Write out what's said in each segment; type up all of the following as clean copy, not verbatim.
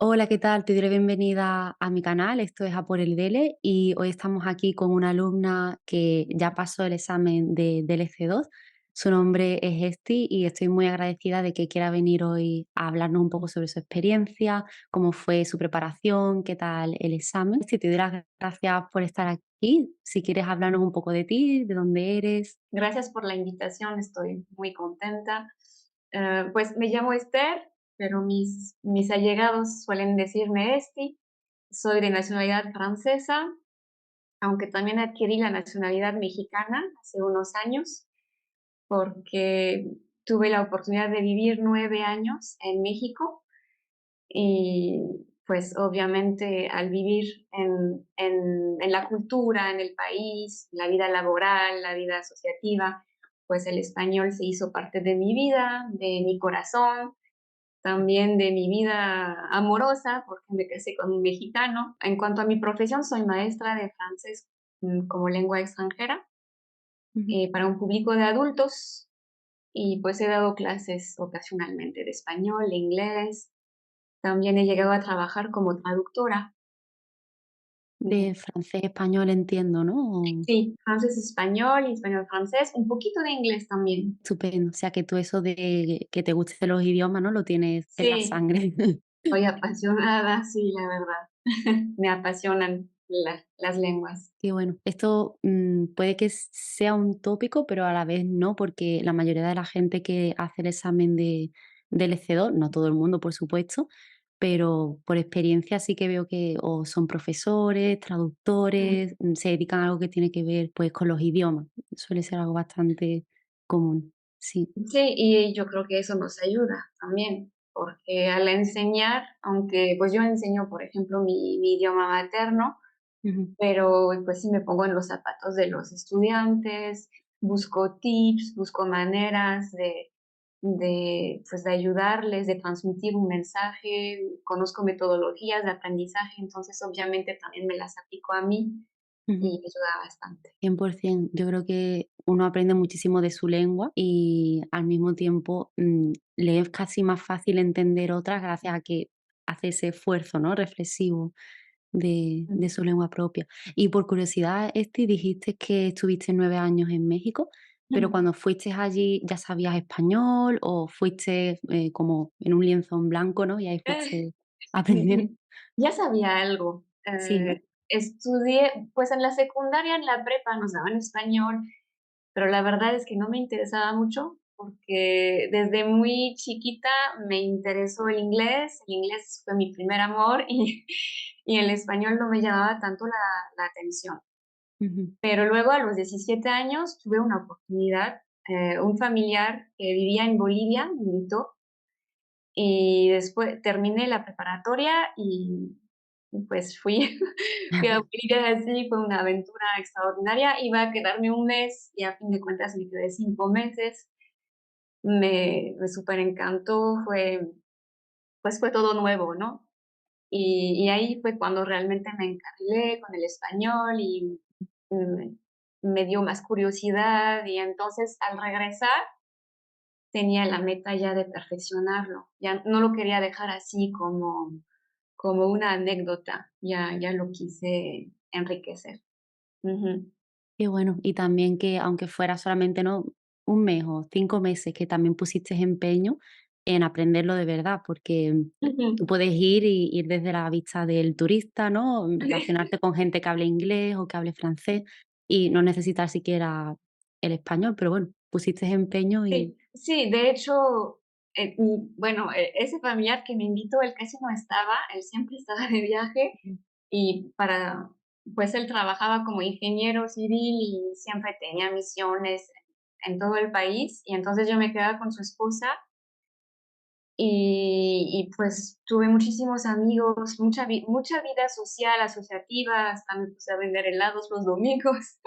Hola, ¿qué tal? Te doy la bienvenida a mi canal. Esto es A por el DELE y hoy estamos aquí con una alumna que ya pasó el examen del EC2. Su nombre es Esti y estoy muy agradecida de que quiera venir hoy a hablarnos un poco sobre su experiencia, cómo fue su preparación, qué tal el examen. Si te doy las gracias por estar aquí, si quieres hablarnos un poco de ti, de dónde eres. Gracias por la invitación, estoy muy contenta. Pues me llamo Esther, pero mis allegados suelen decirme Esti. Soy de nacionalidad francesa, aunque también adquirí la nacionalidad mexicana hace unos años, porque tuve la oportunidad de vivir 9 años en México y pues obviamente al vivir en la cultura, en el país, la vida laboral, la vida asociativa, pues el español se hizo parte de mi vida, de mi corazón, también de mi vida amorosa, porque me casé con un mexicano. En cuanto a mi profesión, soy maestra de francés como lengua extranjera Ujú. para un público de adultos y pues he dado clases ocasionalmente de español, de inglés. También he llegado a trabajar como traductora. Ujú. De francés, español, entiendo, ¿no? Sí, francés, español y español, francés, un poquito de inglés también. Estupendo. O sea, que tú eso de que te guste los idiomas, ¿no? Lo tienes en la Sí, sangre. soy apasionada, sí, la verdad. Me apasionan las lenguas. Qué bueno. Esto, puede que sea un tópico, pero a la vez no, porque la mayoría de la gente que hace el examen del EC2, no todo el mundo, por supuesto, pero por experiencia sí que veo que o son profesores, Mm. traductores, se dedican a algo que tiene que ver, pues, con los idiomas. Suele ser algo bastante común. Sí. Sí, y yo creo que eso nos ayuda también, porque al enseñar, aunque pues yo enseño, por ejemplo, mi idioma materno, Ujú. pero pues sí me pongo en los zapatos de los estudiantes, busco tips, busco maneras pues, de ayudarles, de transmitir un mensaje, conozco metodologías de aprendizaje, entonces obviamente también me las aplico a mí Ujú. y me ayuda bastante. 100%. Yo creo que uno aprende muchísimo de su lengua y al mismo tiempo, le es casi más fácil entender otras gracias a que hace ese esfuerzo, ¿no?, reflexivo de Mm, su lengua propia. Y por curiosidad, dijiste que estuviste 9 años en México, pero ujú. cuando fuiste allí, ¿ya sabías español o fuiste, como en un lienzo en blanco, no? Y ahí fuiste aprendiendo. Ya sabía algo. Sí, ¿no? Estudié, pues en la secundaria, en la prepa nos daban español, pero la verdad es que no me interesaba mucho, porque desde muy chiquita me interesó el inglés fue mi primer amor y el español no me llamaba tanto la atención. Ujú. Pero luego a los 17 años tuve una oportunidad, un familiar que vivía en Bolivia me invitó y después terminé la preparatoria y pues fui, fui a Bolivia, así, fue una aventura extraordinaria. Iba a quedarme un mes y a fin de cuentas me quedé 5 meses. Me superencantó, pues fue todo nuevo, ¿no? Y ahí fue cuando realmente me encarrilé con el español y mm, me dio más curiosidad y entonces al regresar tenía la meta ya de perfeccionarlo, ya no lo quería dejar así como una anécdota, ya lo quise enriquecer. Ujú. Qué bueno. Y también que aunque fuera solamente, ¿no?, un mes o 5 meses, que también pusiste empeño en aprenderlo de verdad, porque tú Ujú. puedes ir y ir desde la vista del turista, ¿no?, relacionarte con gente que hable inglés o que hable francés y no necesitar siquiera el español, pero bueno, pusiste empeño y Sí, sí, de hecho, bueno, ese familiar que me invitó, él casi no estaba, él siempre estaba de viaje y pues él trabajaba como ingeniero civil y siempre tenía misiones en todo el país, y entonces yo me quedaba con su esposa y pues tuve muchísimos amigos, mucha vida social, asociativa, hasta me puse a vender helados los domingos.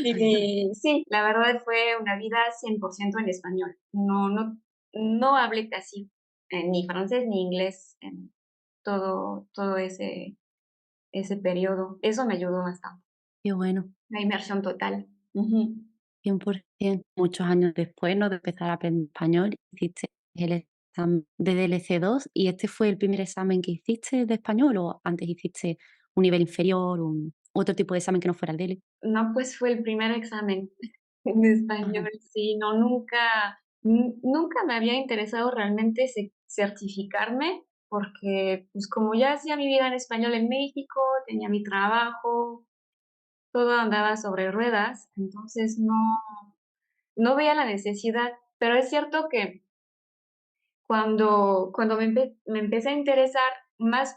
Y sí, la verdad fue una vida 100% en español. No hablé casi, ni francés ni inglés en todo ese periodo. Eso me ayudó bastante, qué bueno. la inmersión total. Ujú. 100%. Muchos años después, ¿no?, de empezar a aprender español, hiciste el examen. de DLC2 y este fue el primer examen que hiciste de español o antes hiciste un nivel inferior, otro tipo de examen que no fuera el DELE. No, pues fue el primer examen en español, Ajá, sí, no, nunca me había interesado realmente certificarme, porque, pues, como ya hacía mi vida en español en México, tenía mi trabajo, todo andaba sobre ruedas, entonces no veía la necesidad. Pero es cierto que cuando me empecé a interesar más,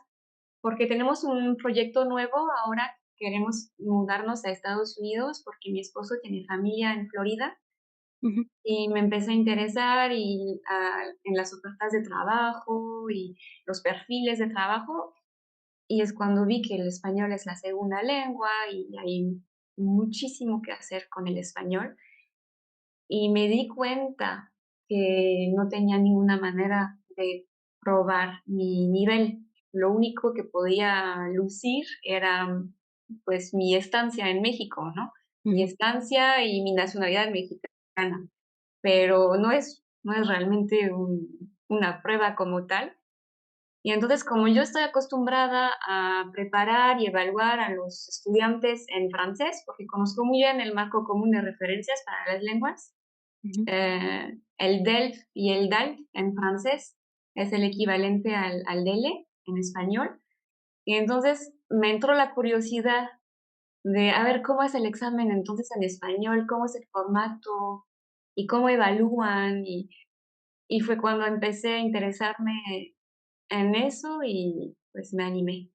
porque tenemos un proyecto nuevo, ahora queremos mudarnos a Estados Unidos, porque mi esposo tiene familia en Florida, ujú, y me empecé a interesar en las ofertas de trabajo y los perfiles de trabajo, y es cuando vi que el español es la segunda lengua y hay muchísimo que hacer con el español. Y me di cuenta que no tenía ninguna manera de probar mi nivel. Lo único que podía lucir era, pues, mi estancia en México, ¿no? Mi ujú. estancia y mi nacionalidad mexicana, pero no es realmente una prueba como tal. Y entonces, como yo estoy acostumbrada a preparar y evaluar a los estudiantes en francés, porque conozco muy bien el marco común de referencias para las lenguas, Ujú. el DELF y el DALT en francés es el equivalente al DELE en español. Y entonces me entró la curiosidad de, a ver, ¿cómo es el examen entonces en español? ¿Cómo es el formato? ¿Y cómo evalúan? Y fue cuando empecé a interesarme en eso y pues me animé.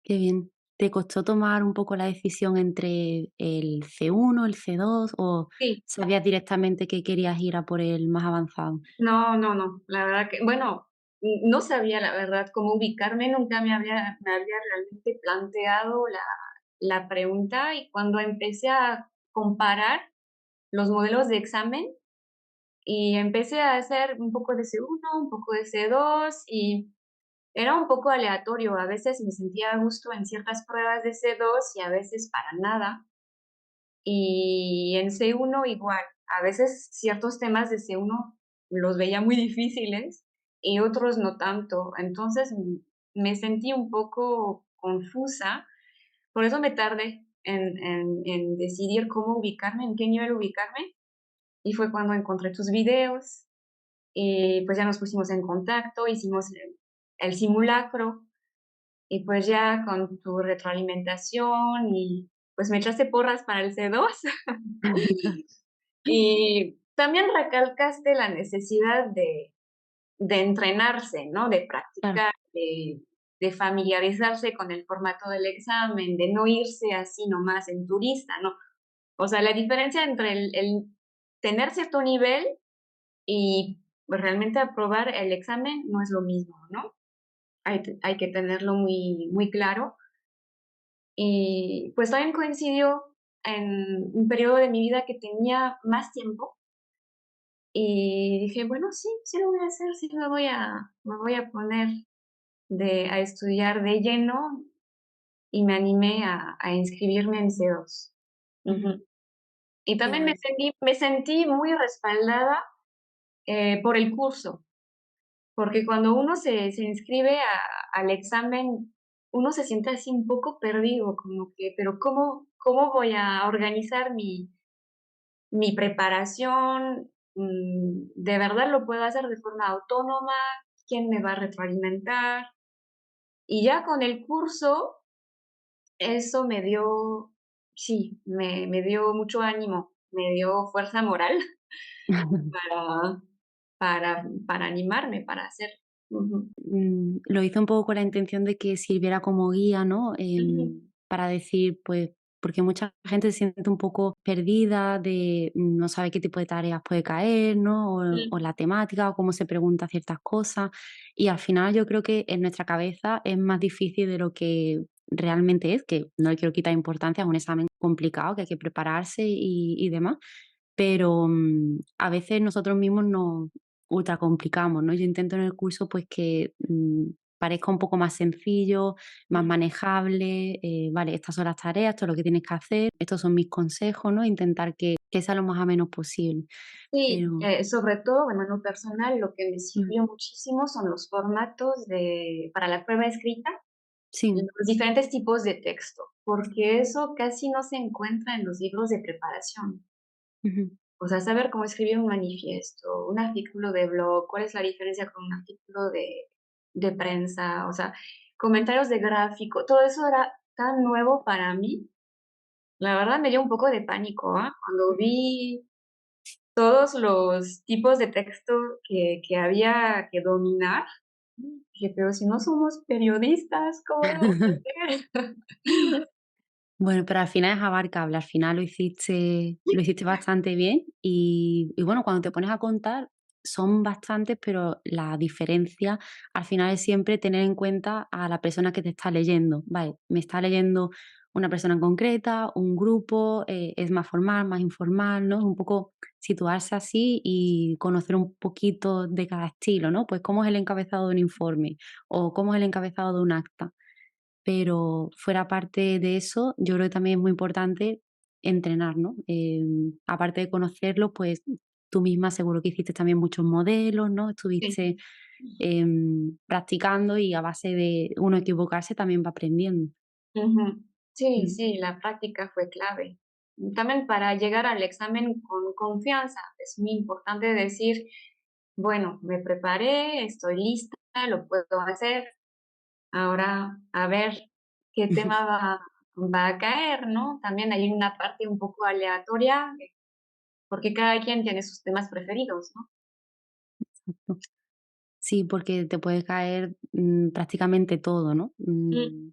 Qué bien. ¿Te costó tomar un poco la decisión entre el C1, el C2 o Sí, sabías directamente que querías ir a por el más avanzado? no, la verdad que, bueno, no sabía la verdad cómo ubicarme, nunca me había realmente planteado la pregunta, y cuando empecé a comparar los modelos de examen y empecé a hacer un poco de C1, un poco de C2 y era un poco aleatorio, a veces me sentía a gusto en ciertas pruebas de C2 y a veces para nada. Y en C1 igual, a veces ciertos temas de C1 los veía muy difíciles y otros no tanto. Entonces, me sentí un poco confusa, por eso me tardé en decidir cómo ubicarme, en qué nivel ubicarme, y fue cuando encontré tus videos, y pues ya nos pusimos en contacto, hicimos el simulacro, y pues ya con tu retroalimentación y pues me echaste porras para el C2. Y también recalcaste la necesidad de entrenarse, ¿no? De Claro. practicar, de familiarizarse con el formato del examen, de no irse así nomás en turista, ¿no? O sea, la diferencia entre el tener cierto nivel y, pues, realmente aprobar el examen no es lo mismo, ¿no? Hay que tenerlo muy muy claro. Y, pues, también coincidió en un periodo de mi vida que tenía más tiempo. Y dije: "Bueno, sí, sí lo voy a hacer, sí me voy a poner a estudiar de lleno", y me animé a inscribirme en C2. Ujú. Ujú. Y Qué también me guay. sentí me sentí muy respaldada, por el curso, porque cuando uno se inscribe al examen, uno se siente así un poco perdido, como que, pero ¿cómo voy a organizar mi preparación? ¿De verdad lo puedo hacer de forma autónoma? ¿Quién me va a retroalimentar? Y ya con el curso, eso me dio, sí, me dio mucho ánimo, me dio fuerza moral para para animarme, para hacer. Ujú, Lo hice un poco con la intención de que sirviera como guía, ¿no? ujú, Para decir, pues, porque mucha gente se siente un poco perdida de no sabe qué tipo de tareas puede caer, ¿no? O mm, la temática, o cómo se pregunta ciertas cosas. Y al final yo creo que en nuestra cabeza es más difícil de lo que realmente es, que no le quiero quitar importancia, es un examen complicado que hay que prepararse y demás. Pero, a veces nosotros mismos nos ultracomplicamos, ¿no? Yo intento en el curso, pues, que, parezca un poco más sencillo, más manejable, vale, estas son las tareas, esto es lo que tienes que hacer, estos son mis consejos, ¿no? Intentar que sea lo más ameno posible. Sí, Pero sobre todo, bueno, en lo personal, lo que me mm, sirvió muchísimo son los formatos para la prueba escrita, sí, los diferentes tipos de texto, porque eso casi no se encuentra en los libros de preparación. ujú, O sea, saber cómo escribir un manifiesto, un artículo de blog, cuál es la diferencia con un artículo de prensa, o sea, comentarios de gráfico, todo eso era tan nuevo para mí. La verdad me dio un poco de pánico, ¿ah? Cuando ujú. vi todos los tipos de texto que había que dominar, dije: "Pero si no somos periodistas, ¿cómo lo vamos a hacer?". Bueno, pero al final es abarcable, al final lo hiciste bastante bien y bueno, cuando te pones a contar son bastantes, pero la diferencia al final es siempre tener en cuenta a la persona que te está leyendo. Vale, me está leyendo una persona en concreta, un grupo, es más formal, más informal, ¿no? Un poco situarse así y conocer un poquito de cada estilo, ¿no? Pues cómo es el encabezado de un informe o cómo es el encabezado de un acta. Pero fuera parte de eso, yo creo que también es muy importante entrenar, ¿no? Aparte de conocerlo, pues tú misma seguro que hiciste también muchos modelos, ¿no? Sí. Estuviste practicando y a base de uno equivocarse también va aprendiendo. Ujú. Sí, Mm. sí, la práctica fue clave. También para llegar al examen con confianza, es muy importante decir, bueno, me preparé, estoy lista, lo puedo hacer. Ahora, a ver qué tema va a caer, ¿no? También hay una parte un poco aleatoria, porque cada quien tiene sus temas preferidos, ¿no? Sí, porque te puede caer, prácticamente todo, ¿no? Mm,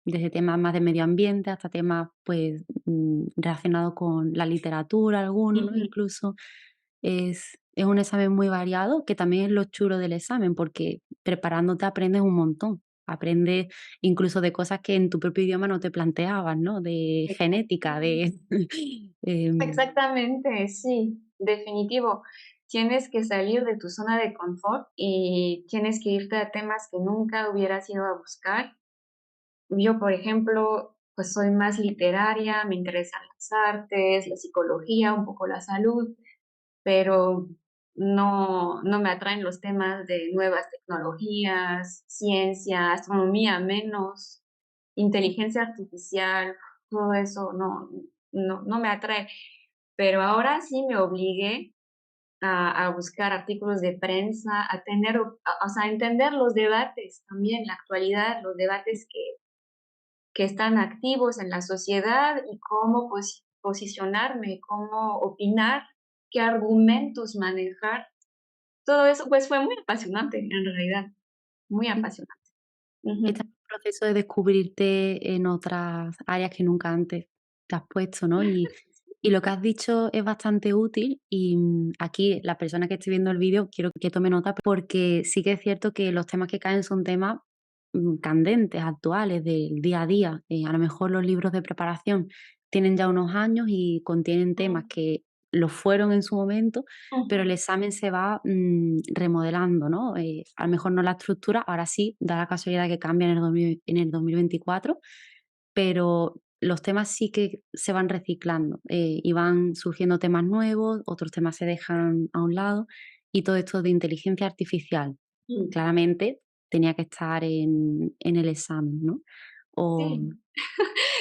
Desde temas más de medio ambiente hasta temas, pues, relacionados con la literatura, algunos, ¿no? ujú. Incluso es un examen muy variado, que también es lo chulo del examen, porque preparándote aprendes un montón. Aprendes incluso de cosas que en tu propio idioma no te planteabas, ¿no? De genética, Exactamente. de em, Exactamente, sí, definitivo. Tienes que salir de tu zona de confort y tienes que irte a temas que nunca hubieras ido a buscar. Yo, por ejemplo, pues soy más literaria, me interesan las artes, la psicología, un poco la salud, pero no me atraen los temas de nuevas tecnologías, ciencia, astronomía menos, inteligencia artificial, todo eso no me atrae. Pero ahora sí me obligué a buscar artículos de prensa, a tener, o sea, a entender los debates también, la actualidad, los debates que están activos en la sociedad y cómo posicionarme, cómo opinar, qué argumentos manejar. Todo eso, pues, fue muy apasionante, en realidad, muy apasionante. Estás Ujú. en un proceso de descubrirte en otras áreas que nunca antes te has puesto, ¿no? Y lo que has dicho es bastante útil y, aquí la persona que esté viendo el vídeo quiero que tome nota, porque sí que es cierto que los temas que caen son temas, candentes, actuales, del día a día. A lo mejor los libros de preparación tienen ya unos años y contienen temas Mm, que lo fueron en su momento, pero el ujú, examen se va, remodelando, ¿no? A lo mejor no la estructura, ahora sí, da la casualidad que cambia en el 2024, pero los temas sí que se van reciclando, y van surgiendo temas nuevos, otros temas se dejan a un lado, y todo esto de inteligencia artificial, mm. claramente tenía que estar en el examen, ¿no? O Sí,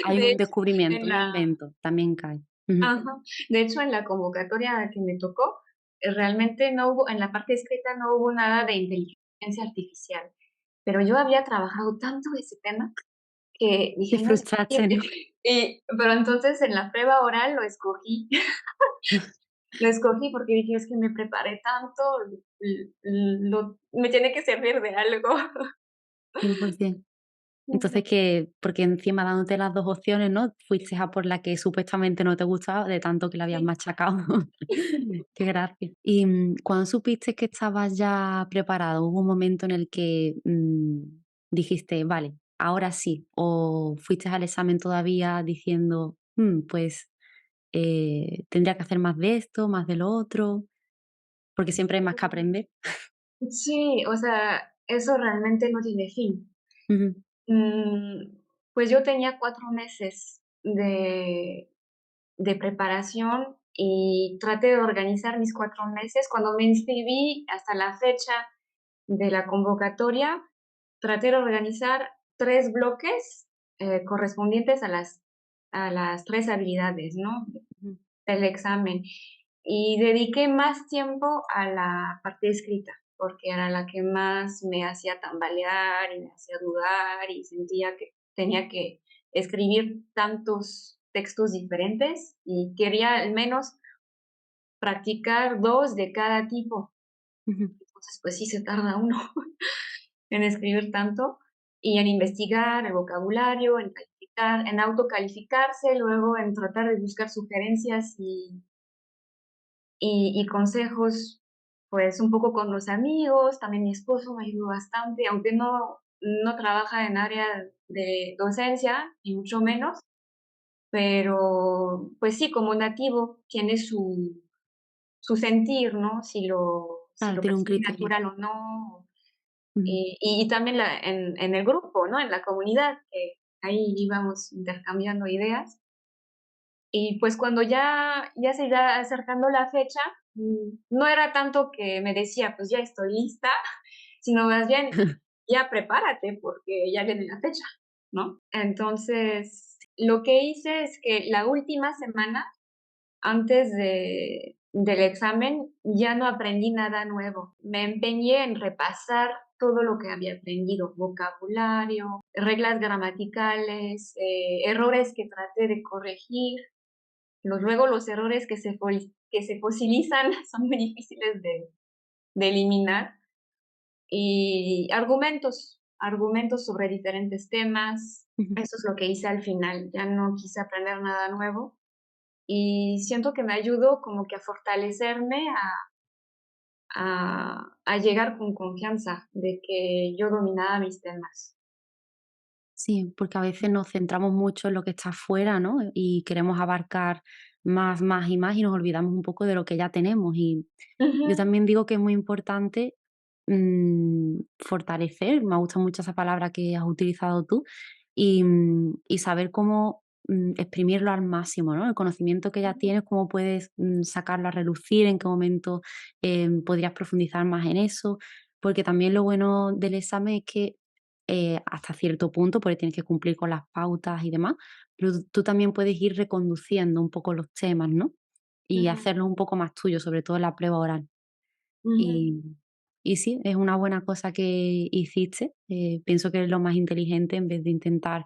hay de un hecho, descubrimiento, en un la invento, también cae. Ujú. ajá, de hecho, en la convocatoria que me tocó, realmente no hubo en la parte escrita no hubo nada de inteligencia artificial, pero yo había trabajado tanto ese tema que Te dije: "No es frustraste, posible". ¿no? Pero entonces en la prueba oral lo escogí. Lo escogí porque dije: "Es que me preparé tanto, lo me tiene que servir de algo". 100%. Ujú. Entonces, que porque encima dándote las 2 opciones, ¿no? Fuiste a por la que supuestamente no te gustaba, de tanto que la habías Sí. machacado. Qué gracia. Y, ¿cuándo supiste que estabas ya preparado? ¿Hubo un momento en el que, dijiste: "Vale, ahora sí"? ¿O fuiste al examen todavía diciendo: pues, tendría que hacer más de esto, más de lo otro"? Porque siempre hay más que aprender. Sí, o sea, eso realmente no tiene fin. Ujú, Mm, pues yo tenía 4 meses de preparación y traté de organizar mis 4 meses. Cuando me inscribí hasta la fecha de la convocatoria, traté de organizar 3 bloques, correspondientes a las 3 habilidades, ¿no?, ujú. del examen. Y dediqué más tiempo a la parte escrita, porque era la que más me hacía tambalear y me hacía dudar y sentía que tenía que escribir tantos textos diferentes y quería al menos practicar 2 de cada tipo. Ujú. Entonces, pues sí se tarda uno en escribir tanto y en investigar el vocabulario, en calificar, en autocalificarse, luego en tratar de buscar sugerencias y consejos, pues, un poco con los amigos. También mi esposo me ayudó bastante, aunque no trabaja en área de docencia, ni mucho menos, pero, pues sí, como nativo tiene su sentir, ¿no? Si Claro, lo tiene un percibe criterio. natural o no. Ujú. Y también en el grupo, ¿no? En la comunidad, que ahí íbamos intercambiando ideas. Y pues cuando ya se iba acercando la fecha, no era tanto que me decía: "Pues ya estoy lista", sino más bien: "Ya prepárate porque ya viene la fecha", ¿no? Entonces, lo que hice es que la última semana antes del examen ya no aprendí nada nuevo. Me empeñé en repasar todo lo que había aprendido, vocabulario, reglas gramaticales, errores que traté de corregir. Luego los errores que se fosilizan son muy difíciles de eliminar. Y argumentos sobre diferentes temas. Ujú. Eso es lo que hice al final. Ya no quise aprender nada nuevo y siento que me ayudó como que a fortalecerme, a llegar con confianza de que yo dominaba mis temas. Sí, porque a veces nos centramos mucho en lo que está afuera, ¿no? Y queremos abarcar más, más y más y nos olvidamos un poco de lo que ya tenemos. Y yo Ujú, también digo que es muy importante fortalecer, me gusta mucho esa palabra que has utilizado tú, y saber cómo exprimirlo al máximo, ¿no? El conocimiento que ya ujú, tienes, cómo puedes sacarlo a relucir, en qué momento podrías profundizar más en eso, porque también lo bueno del examen es que hasta cierto punto, porque tienes que cumplir con las pautas y demás, pero tú también puedes ir reconduciendo un poco los temas, ¿no? Y ujú, hacerlos un poco más tuyos, sobre todo en la prueba oral. ujú, Y y sí, es una buena cosa que hiciste. Pienso que es lo más inteligente en vez de intentar,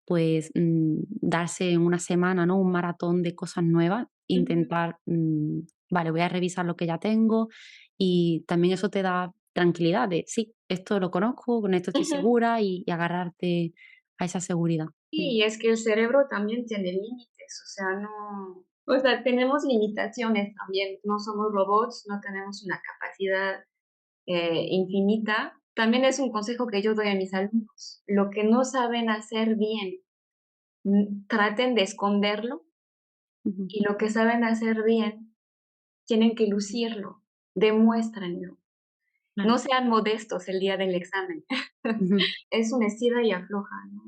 pues, darse en una semana, ¿no? Un maratón de cosas nuevas, ujú, intentar, vale, voy a revisar lo que ya tengo y también eso te da tranquilidad de, sí, esto lo conozco, con esto estoy ujú. segura y agarrarte a esa seguridad. Sí, es que el cerebro también tiene límites, o sea, tenemos limitaciones también, no somos robots, no tenemos una capacidad, infinita. También es un consejo que yo doy a mis alumnos, lo que no saben hacer bien, traten de esconderlo, Ujú, y lo que saben hacer bien, tienen que lucirlo, demuéstrenlo. claro. No sean modestos el día del examen. Ujú, Es una estira y afloja, ¿no?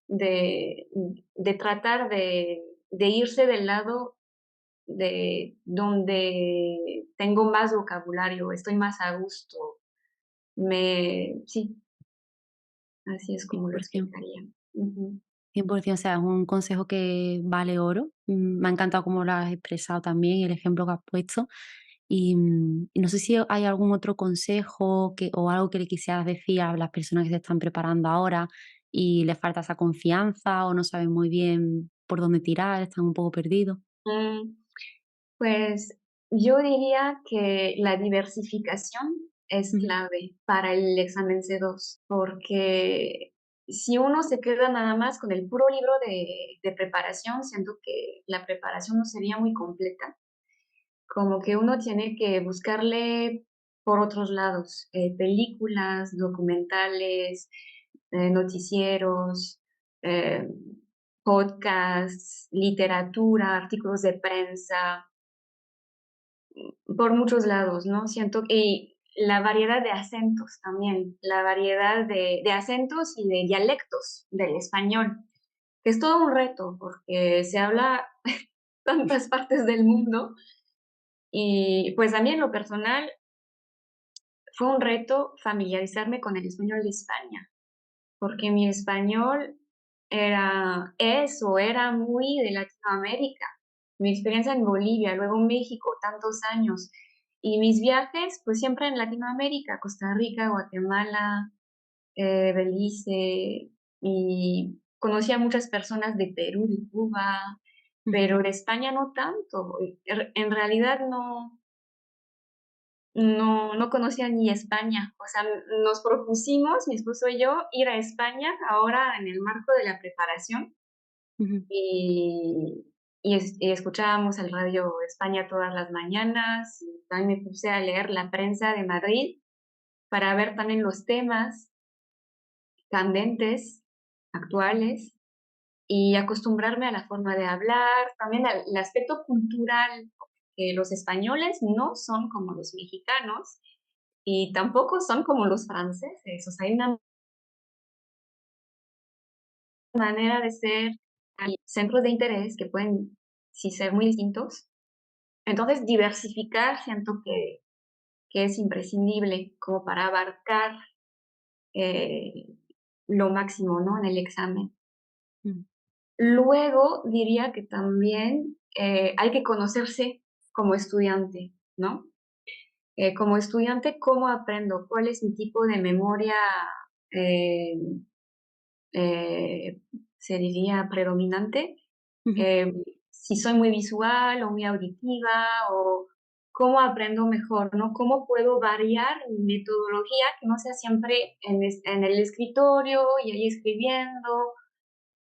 De de tratar de irse del lado de donde tengo más vocabulario, estoy más a gusto. Sí, así es como lo 100%. explicaría. Ujú. 100%, o sea, es un consejo que vale oro. Me ha encantado cómo lo has expresado también, el ejemplo que has puesto. Y no sé si hay algún otro consejo o algo que le quisieras decir a las personas que se están preparando ahora y les falta esa confianza o no saben muy bien por dónde tirar, están un poco perdidos. Mm. Pues, yo diría que la diversificación es Ujú, clave para el examen C2, porque si uno se queda nada más con el puro libro de preparación, siento que la preparación no sería muy completa, como que uno tiene que buscarle por otros lados, películas, documentales, noticieros, eh, podcasts, literatura, artículos de prensa, por muchos lados, ¿no? Siento y la variedad de acentos también, la variedad de acentos y de dialectos del español, que es todo un reto porque se habla tantas partes del mundo y pues a mí en lo personal fue un reto familiarizarme con el español de España, porque mi español era muy de Latinoamérica. Mi experiencia en Bolivia, luego México, tantos años. Y mis viajes, pues siempre en Latinoamérica, Costa Rica, Guatemala, Belice, y conocí a muchas personas de Perú, de Cuba, Ujú, pero de España no tanto. En realidad no conocía ni España. O sea, nos propusimos, mi esposo y yo, ir a España ahora en el marco de la preparación ujú, y, y escuchábamos el radio España todas las mañanas y también me puse a leer la prensa de Madrid para ver también los temas candentes, actuales y acostumbrarme a la forma de hablar, también al aspecto cultural, que los españoles no son como los mexicanos y tampoco son como los franceses, o sea, hay una manera de ser, hay centros de interés que pueden sí ser muy distintos. Entonces, diversificar siento que es imprescindible como para abarcar eh, lo máximo, ¿no? En el examen. mm. Luego diría que también hay que conocerse como estudiante, ¿no? Como estudiante, ¿cómo aprendo? ¿Cuál es mi tipo de memoria eh, eh, se diría predominante, Ujú, eh, si soy muy visual o muy auditiva o cómo aprendo mejor, ¿no? ¿Cómo puedo variar mi metodología que no sea siempre en el escritorio y ahí escribiendo?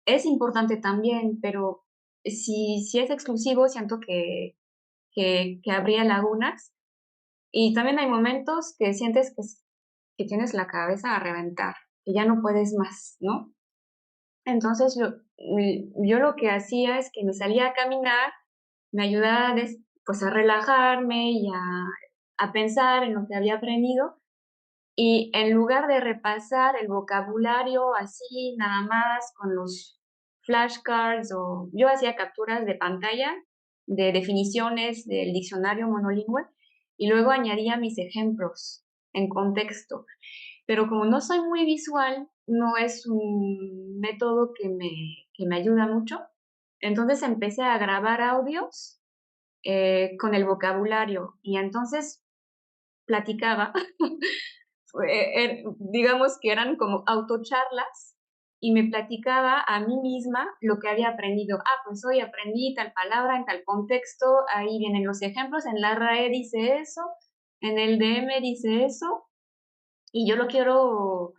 Es importante también, pero si es exclusivo, siento que habría lagunas y también hay momentos que sientes que tienes la cabeza a reventar, que ya no puedes más, ¿no? Entonces, yo lo que hacía es que me salía a caminar, me ayudaba pues, a relajarme y a pensar en lo que había aprendido, y en lugar de repasar el vocabulario así nada más con los flashcards, o yo hacía capturas de pantalla de definiciones del diccionario monolingüe, y luego añadía mis ejemplos en contexto. Pero como no soy muy visual, no es un método que me ayuda mucho. Entonces empecé a grabar audios con el vocabulario y entonces platicaba, digamos que eran como autocharlas y me platicaba a mí misma lo que había aprendido. Ah, pues hoy aprendí tal palabra en tal contexto, ahí vienen los ejemplos, en la RAE dice eso, en el DM dice eso, y yo lo quiero,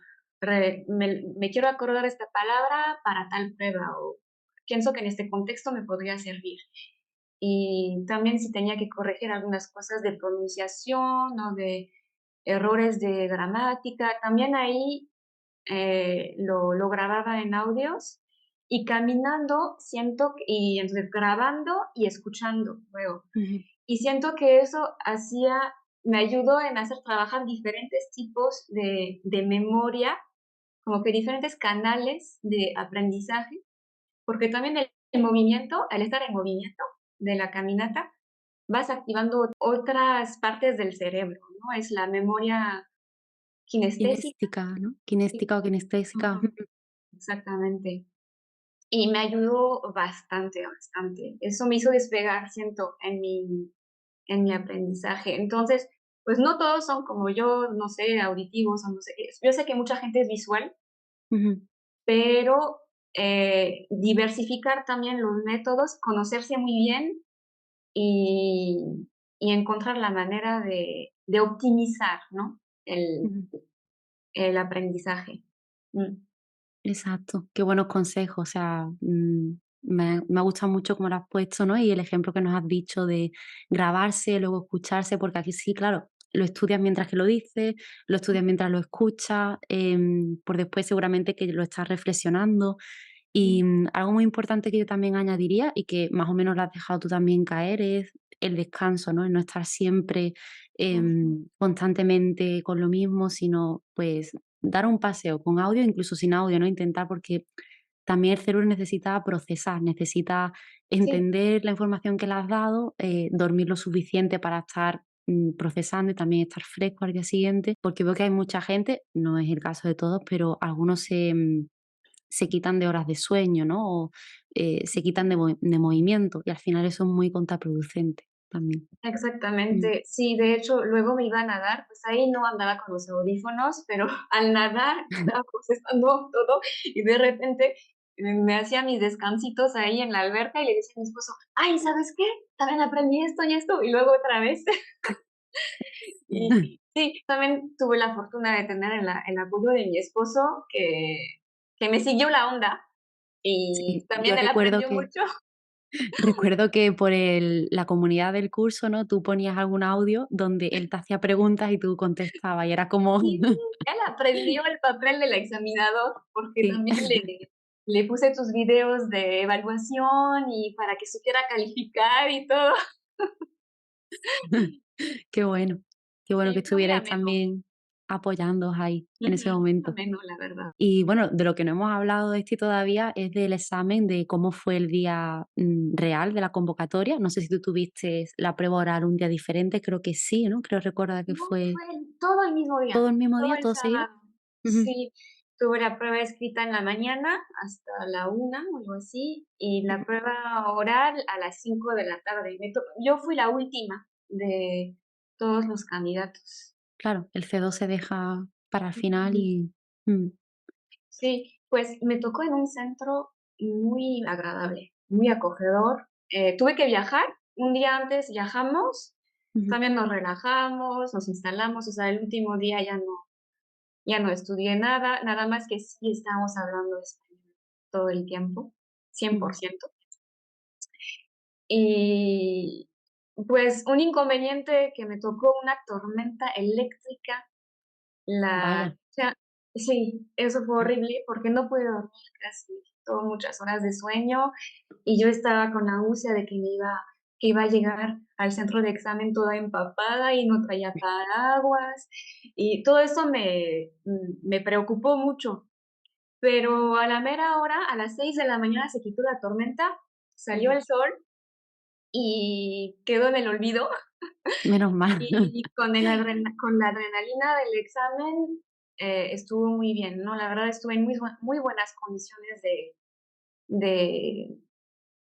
me quiero acordar esta palabra para tal prueba o pienso que en este contexto me podría servir. Y también si tenía que corregir algunas cosas de pronunciación o de errores de gramática, también ahí lo grababa en audios y caminando siento, y entonces grabando y escuchando luego. ujú, Y siento que eso me ayudó en hacer trabajar diferentes tipos de memoria, como que diferentes canales de aprendizaje, porque también el movimiento, al estar en movimiento de la caminata, vas activando otras partes del cerebro, ¿no? Es la memoria kinestésica. kinestésica, ¿no? Kinestésica o kinestésica. Ujú, exactamente. Y me ayudó bastante, bastante. Eso me hizo despegar, siento, en mi aprendizaje. Entonces, pues no todos son como yo, no sé, auditivos o no sé qué. Yo sé que mucha gente es visual, Ujú, pero diversificar también los métodos, conocerse muy bien y, y encontrar la manera de optimizar, ¿no? El, ujú. el aprendizaje. Mm, Exacto, qué buenos consejos. O sea, me ha gustado mucho cómo lo has puesto, ¿no? Y el ejemplo que nos has dicho de grabarse, luego escucharse, porque aquí sí, claro, lo estudias mientras que lo dices, lo estudias mientras lo escuchas, por después seguramente que lo estás reflexionando. Y mm, algo muy importante que yo también añadiría y que más o menos lo has dejado tú también caer es el descanso, ¿no? El no estar siempre, Ujú. constantemente con lo mismo, sino, pues, dar un paseo con audio, incluso sin audio, ¿no? Intentar porque también el cerebro necesita procesar, necesita Sí, entender la información que le has dado, dormir lo suficiente para estar, procesando y también estar fresco al día siguiente, porque veo que hay mucha gente, no es el caso de todos, pero algunos se quitan de horas de sueño, ¿no? O, se quitan de movimiento, y al final eso es muy contraproducente también. Mm. exactamente. Sí, de hecho, luego me iba a nadar, pues ahí no andaba con los audífonos, pero al nadar estaba procesando todo y de repente me hacía mis descansitos ahí en la alberca y le decía a mi esposo: "Ay, ¿sabes qué? También aprendí esto y esto", y luego otra vez. Y sí, también tuve la fortuna de tener el apoyo de mi esposo que me siguió la onda y Sí, yo también él recuerdo aprendió que mucho. recuerdo que por la comunidad del curso, ¿no? Tú ponías algún audio donde él te hacía preguntas y tú contestabas, y era como Sí, él aprendió el papel del examinador, porque sí, también le puse tus videos de evaluación y para que supiera calificar y todo. qué bueno, qué bueno que Sí, fue muy estuvierais ameno. también apoyándoos ahí, en ese Ujú, momento. ameno, la verdad. Y bueno, de lo que no hemos hablado de esto todavía es del examen, de cómo fue el día, real de la convocatoria. No sé si tú tuviste la prueba oral un día diferente, creo que sí, ¿no? Creo recordar que No, fue fue todo el mismo día, todo el mismo todo día, el todo seguido. sábado. Ujú, Sí, tuve la prueba escrita en la mañana hasta la 1 o algo así, y la ujú. prueba oral a las 5 de la tarde. Yo fui la última de todos los candidatos. Claro, el C2 se deja para el final Ujú. y mm, Sí, pues me tocó en un centro muy agradable, muy acogedor. Tuve que viajar, un día antes viajamos, ujú, también nos relajamos, nos instalamos, o sea, el último día ya no estudié nada, nada más que sí estábamos hablando español todo el tiempo, cien por ujú. ciento Y, pues, un inconveniente que me tocó una tormenta eléctrica, Vaya. o sea, sí, eso fue Mm. horrible porque no pude dormir casi, tuve muchas horas de sueño y yo estaba con la angustia de que iba a llegar al centro de examen toda empapada y no traía paraguas, y todo eso me preocupó mucho. Pero a la mera hora, a las 6 de la mañana se quitó la tormenta, salió Ujú. el sol y quedó en el olvido. Menos mal. Y con la adrenalina del examen, estuvo muy bien, ¿no? La verdad estuve en muy buenas condiciones de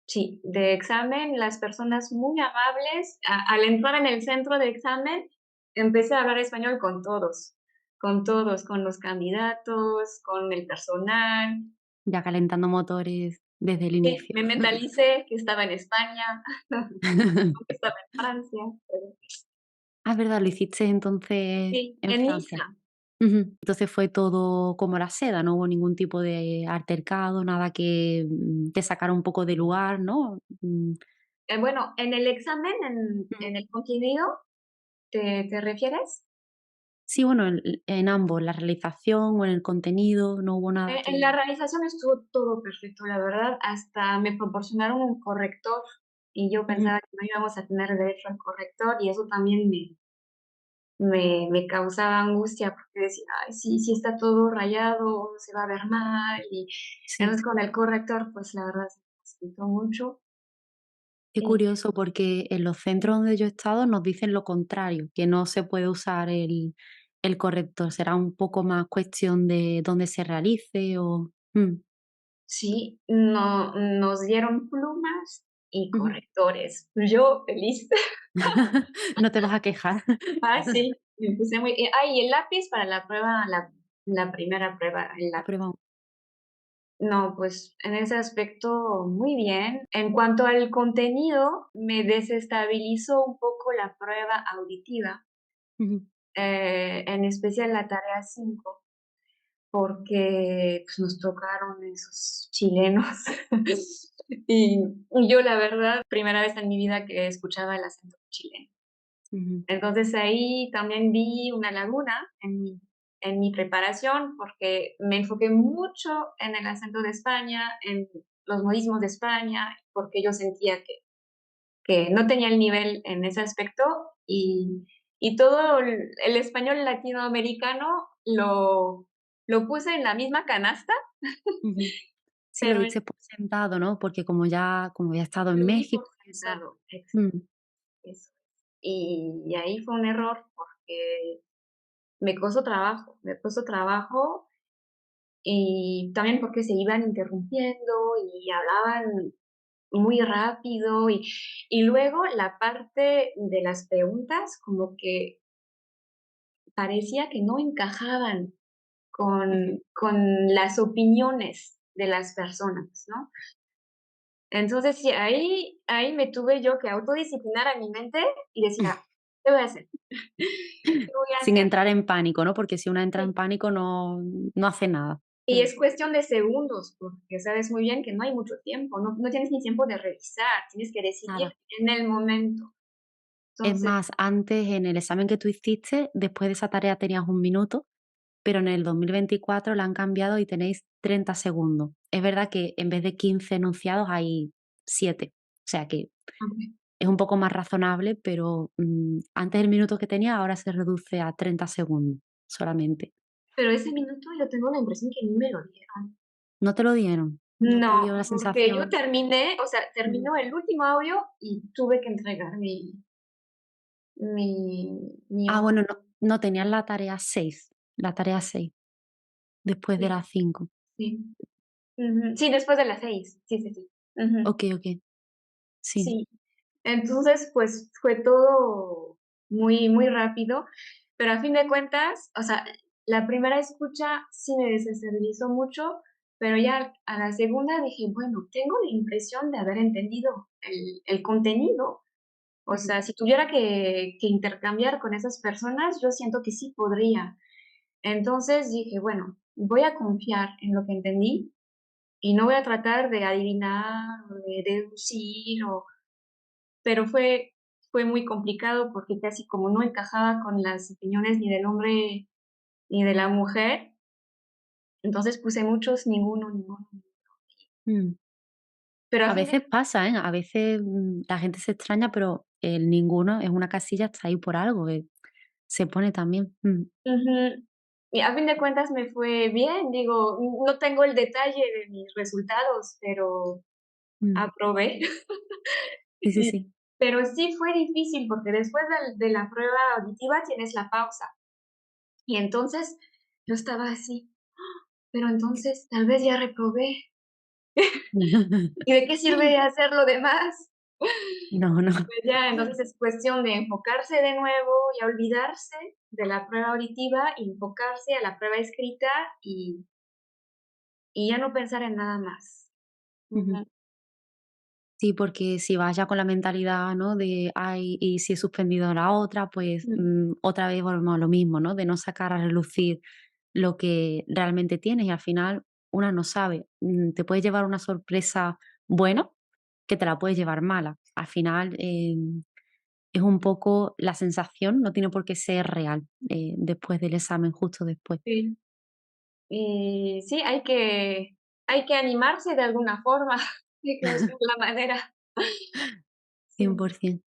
sí, de examen, las personas muy amables. Al entrar en el centro de examen, empecé a hablar español con todos, con los candidatos, con el personal. Ya calentando motores desde el Sí, inicio. me mentalicé que estaba en España, o que estaba en Francia, pero Ah, es verdad, lo hiciste entonces sí, en en Francia. Niza. Ujú. Entonces fue todo como la seda, no hubo ningún tipo de altercado, nada que, te sacara un poco de lugar, ¿no? Bueno, en el examen, Ujú. en el contenido, ¿te refieres? Sí, bueno, en ambos, la realización o en el contenido, no hubo nada En la que realización estuvo todo perfecto, la verdad, hasta me proporcionaron un corrector, y yo ujú, pensaba que no íbamos a tener derecho al corrector, y eso también me causaba angustia, porque decía: "Ay, sí, está todo rayado, se va a ver mal", y sí. entonces con el corrector, pues, la verdad se facilitó mucho. Qué Y curioso, porque en los centros donde yo he estado nos dicen lo contrario, que no se puede usar el corrector. Será un poco más cuestión de dónde se realice o sí, nos dieron plumas y ujú. correctores. Yo feliz. No te vas a quejar. Ah, sí, me puse muy y el lápiz para la prueba, la primera prueba, el lápiz. Pero vamos. No, pues, en ese aspecto muy bien. En cuanto al contenido, me desestabilizó un poco la prueba auditiva, Ujú, en especial la tarea 5 porque, pues, nos tocaron esos chilenos. Y yo, la verdad, primera vez en mi vida que escuchaba el acento chileno. ujú, Entonces, ahí también vi una laguna en mi preparación, porque me enfoqué mucho en el acento de España, en los modismos de España, porque yo sentía que que no tenía el nivel en ese aspecto y todo el español latinoamericano lo puse en la misma canasta, Ujú. Sí, lo pero diste por sentado, ¿no? Porque como había estado en lo di por México y eso. sentado, Mm, eso. Y ahí fue un error porque me costó trabajo y también porque se iban interrumpiendo y hablaban muy rápido y luego la parte de las preguntas como que parecía que no encajaban ujú. con las opiniones de las personas, ¿no? Entonces, sí, ahí me tuve yo que autodisciplinar a mi mente y decir: "Ah, ¿qué voy a hacer? ¿Qué voy a Sin hacer?". entrar en pánico, ¿no? Porque si una entra Sí, en pánico no hace nada. y Mm, es cuestión de segundos, porque sabes muy bien que no hay mucho tiempo, no tienes ni tiempo de revisar, tienes que decidir nada. en el momento. Es Entonces más, antes en el examen que tú hiciste, después de esa tarea tenías 1 minuto, pero en el 2024 la han cambiado y tenéis 30 segundos. Es verdad que en vez de 15 enunciados hay 7. O sea que ujú. es un poco más razonable, pero, antes el minuto que tenía ahora se reduce a 30 segundos solamente. Pero ese minuto yo tengo la impresión que ni me lo dieron. ¿No te lo dieron? ¿No te dio No, la porque yo sensación? terminé, o sea, Mm. terminó el último audio y tuve que entregar mi mi Ah, hoja. bueno, no tenías la tarea 6 después de Sí, las 5. sí. Ujú. Sí, después de las 6. Sí, sí, sí. Ujú. Okey, okey. Sí. Sí. Entonces, pues, fue todo muy rápido, pero a fin de cuentas, o sea, la primera escucha sí me desestabilizó mucho, pero ya a la segunda dije: "Bueno, tengo la impresión de haber entendido el contenido". O Ujú. sea, si tuviera que intercambiar con esas personas, yo siento que sí podría. Entonces dije: "Bueno, voy a confiar en lo que entendí y no voy a tratar de adivinar o de deducir o". Pero fue muy complicado porque casi como no encajaba con las opiniones ni del hombre ni de la mujer, entonces puse muchos, ninguno, ninguno. Mm. Pero a A fin de veces pasa, ¿eh? A veces, la gente se extraña, pero el ninguno es una casilla, está ahí por algo, se pone también. ujú, y a fin de cuentas me fue bien, digo, no tengo el detalle de mis resultados, pero Mm. aprobé. Sí, sí, Y sí. pero sí fue difícil, porque después de la prueba auditiva tienes la pausa. Y entonces yo estaba así, pero entonces tal vez ya reprobé, ¿y de qué sirve hacer lo demás? No, no. Pues ya, entonces es cuestión de enfocarse de nuevo y olvidarse de la prueba auditiva y enfocarse a la prueba escrita y ya no pensar en nada más. Ujú. Ujú, Sí, porque si vas ya con la mentalidad, ¿no? De, ay, y si he suspendido la otra, pues mm, otra vez volvemos a lo mismo, ¿no? De no sacar a relucir lo que realmente tienes y al final una no sabe. Te puedes llevar una sorpresa buena que te la puedes llevar mala. Al final es un poco la sensación, no tiene por qué ser real después del examen, justo después. sí. Y sí, hay que animarse de alguna forma, hay que buscar la manera. Sí. 100%.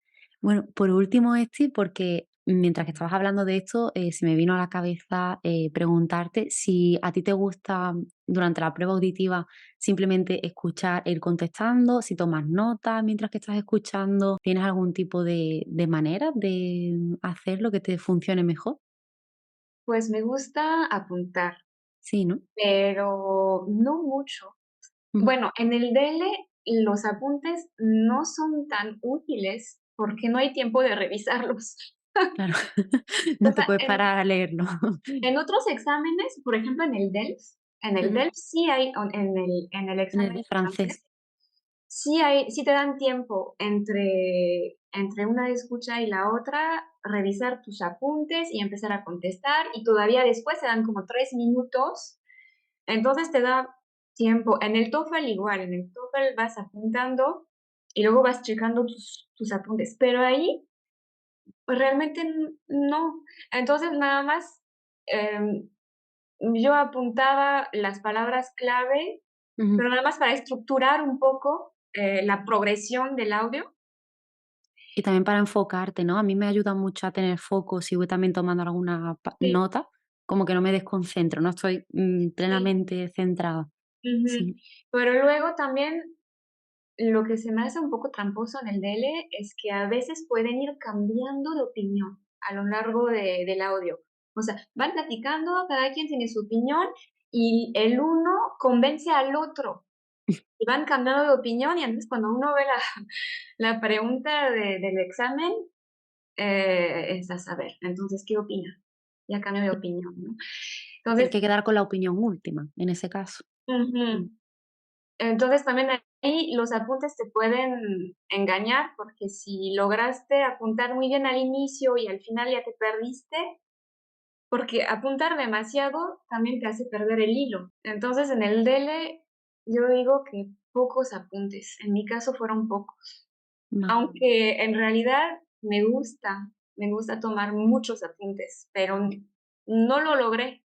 Bueno, por último, porque mientras que estabas hablando de esto, se me vino a la cabeza preguntarte si a ti te gusta durante la prueba auditiva simplemente escuchar e ir contestando, si tomas notas mientras que estás escuchando, ¿tienes algún tipo de manera de hacerlo que te funcione mejor? Pues me gusta apuntar, Sí, ¿no? pero no mucho. Ujú. Bueno, en el DL los apuntes no son tan útiles porque no hay tiempo de revisarlos. Claro, O no te sea, puedes parar a leerlo. en otros exámenes, por ejemplo, en el Ujú. DELF sí hay, en el En el examen de de francés, francés. sí te dan tiempo entre una escucha y la otra, revisar tus apuntes y empezar a contestar, y todavía después te dan como 3 minutos, entonces te da tiempo. En el TOEFL igual, en el TOEFL vas apuntando y luego vas checando tus apuntes, pero ahí, pues, realmente no. Entonces, nada más, em, yo apuntaba las palabras clave, Ujú. pero nada más para estructurar un poco, la progresión del audio, Y también para enfocarte, ¿no? A mí me ayuda mucho a tener foco si voy también tomando alguna Sí, nota, como que no me desconcentro, no estoy sí. plenamente centrada. Ujú. Sí. Pero luego también lo que se me hace un poco tramposo en el DL es que a veces pueden ir cambiando de opinión a lo largo del audio. O sea, van platicando, cada quien tiene su opinión y el uno convence al otro y van cambiando de opinión y entonces cuando uno ve la, la pregunta del examen, es a saber, entonces, ¿qué opina? Ya cambio de opinión, ¿no? Hay Entonces, que quedar con la opinión última, en ese caso. Mm, ujú. Entonces, también ahí los apuntes te pueden engañar, porque si lograste apuntar muy bien al inicio y al final ya te perdiste, porque apuntar demasiado también te hace perder el hilo. Entonces, en el DL, yo digo que pocos apuntes, en mi caso fueron pocos, vale. aunque en realidad me gusta tomar muchos apuntes, pero no lo logré,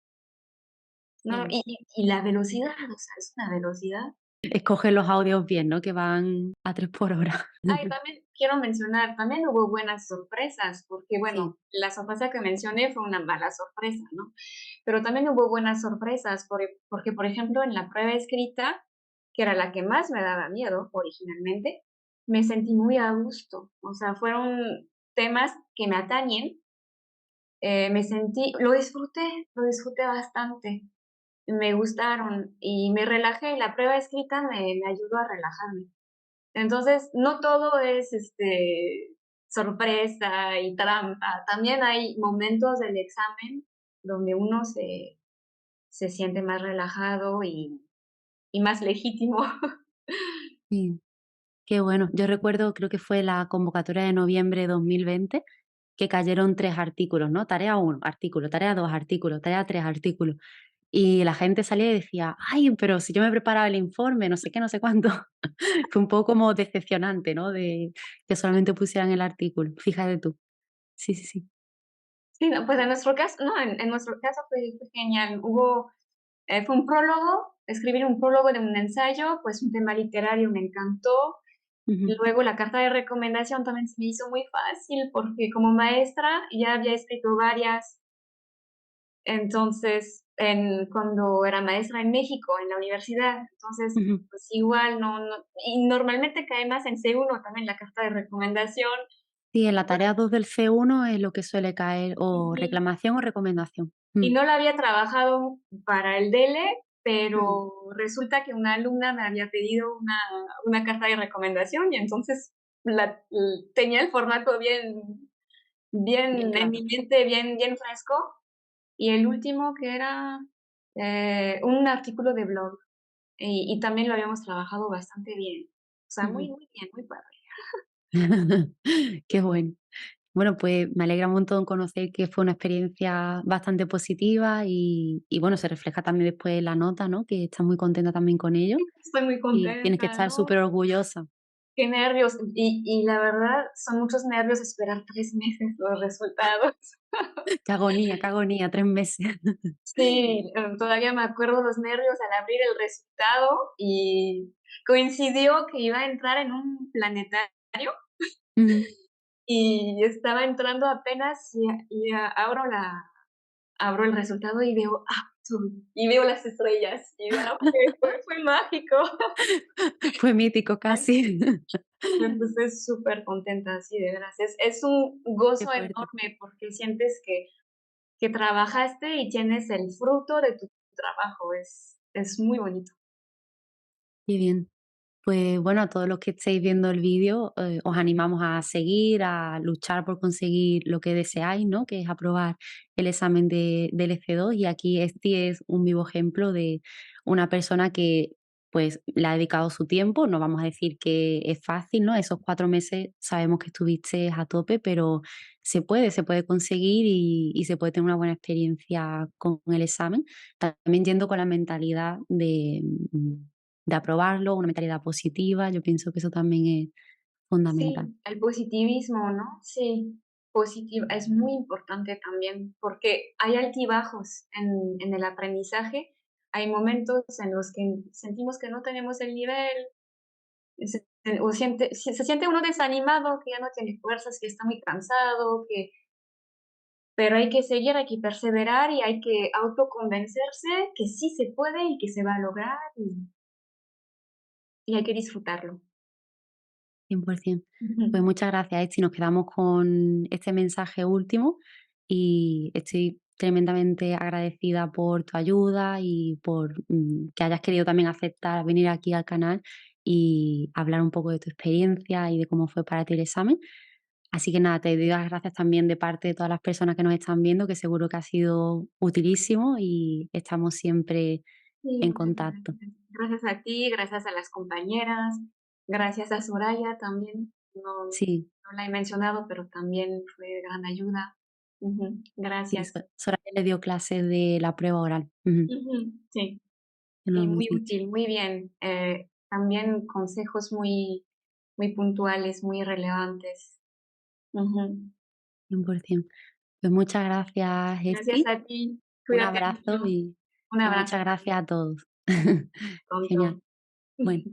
no, Sí. y la velocidad, o sea, es una velocidad. Escoge los audios bien, ¿no? Que van a 3 por hora. Ah, y también quiero mencionar, también hubo buenas sorpresas, porque, Sí. bueno, la sorpresa que mencioné fue una mala sorpresa, ¿no? Pero también hubo buenas sorpresas, porque, por ejemplo, en la prueba escrita, que era la que más me daba miedo originalmente, me sentí muy a gusto. O sea, fueron temas que me atañen, me sentí lo disfruté bastante, me gustaron y me relajé. La prueba escrita me ayudó a relajarme. Entonces, no todo es, sorpresa y trampa. También hay momentos del examen donde uno se siente más relajado y más legítimo. Sí. Qué bueno. Yo recuerdo, creo que fue la convocatoria de noviembre de 2020, que cayeron 3 artículos, ¿no? Tarea uno artículo, tarea 2 artículo, tarea 3 artículo. Y la gente salía y decía: "Ay, pero si yo me preparaba el informe, no sé qué, no sé cuánto". Fue un poco como decepcionante, ¿no? De que solamente pusieran el artículo. Fíjate tú. Sí, sí, sí. Sí, no, pues en nuestro caso no, en nuestro caso fue genial. Fue un prólogo, escribir un prólogo de un ensayo, pues un tema literario me encantó. Ujú, Luego la carta de recomendación también se me hizo muy fácil porque como maestra ya había escrito varias. Entonces, cuando era maestra en México, en la universidad, entonces, ujú. pues igual no y normalmente cae más en C1 también la carta de recomendación. Sí, en la tarea 2 del C1 es lo que suele caer, o Ujú. reclamación o recomendación. Y no la había trabajado para el DELE, Mm, pero resulta que una alumna me había pedido una carta de recomendación y entonces tenía el formato bien bien en claro. mi mente, bien fresco. Y el último que era, un artículo de blog. Y también lo habíamos trabajado bastante bien. O sea, Ujú. muy bien, muy padre. Qué bueno. Bueno, pues me alegra un montón conocer que fue una experiencia bastante positiva y bueno, se refleja también después en la nota, ¿no? Que estás muy contenta también con ello Estoy muy y tienes que contenta, estar ¿no? súper orgullosa. Qué nervios. Y la verdad, son muchos nervios esperar 3 meses los resultados. Qué agonía, 3 meses. Sí, todavía me acuerdo los nervios al abrir el resultado y coincidió que iba a entrar en un planetario Ujú. y estaba entrando apenas y abro el resultado y veo Aptu, y veo las estrellas, y fue mágico. Fue mítico casi. Me puse súper contenta, sí, de veras. Es un Qué gozo fuerte. enorme porque sientes que trabajaste y tienes el fruto de tu trabajo. Es muy bonito. Qué bien. Pues bueno, a todos los que estéis viendo el vídeo, os animamos a seguir, a luchar por conseguir lo que deseáis, ¿no? Que es aprobar el examen del EC2. Y aquí este es un vivo ejemplo de una persona que pues le ha dedicado su tiempo. No vamos a decir que es fácil, ¿no? Esos 4 meses sabemos que estuviste a tope, pero se puede conseguir y se puede tener una buena experiencia con el examen. También yendo con la mentalidad de aprobarlo, una mentalidad positiva, yo pienso que eso también es fundamental. Sí, el positivismo, ¿no? Sí, positivo, es muy importante también, porque hay altibajos en el aprendizaje. Hay momentos en los que sentimos que no tenemos el nivel, o se siente uno desanimado, que ya no tiene fuerzas, que está muy cansado, que pero hay que seguir, hay que perseverar y hay que autoconvencerse que sí se puede y que se va a lograr y hay que disfrutarlo. 100%. Pues Ujú. muchas gracias, Esti. Nos quedamos con este mensaje último y estoy tremendamente agradecida por tu ayuda y por que hayas querido también aceptar venir aquí al canal y hablar un poco de tu experiencia y de cómo fue para ti el examen. Así que nada, te doy las gracias también de parte de todas las personas que nos están viendo, que seguro que ha sido utilísimo y estamos siempre Sí, en muchas contacto. gracias. Gracias a ti, gracias a las compañeras, gracias a Soraya también. Sí, No la he mencionado, pero también fue de gran ayuda. Ujú, sí, gracias. Soraya le dio clases de la prueba oral, ujú, Ujú, sí, que no sí, lo hemos muy dicho. útil, muy bien. También consejos muy puntuales, muy relevantes. Ujú. 100%. Pues muchas gracias, Gracias Esti. a ti. Un Cuídate abrazo mucho. Un y abrazo muchas también. gracias a todos. Genial. Pronto. Bueno.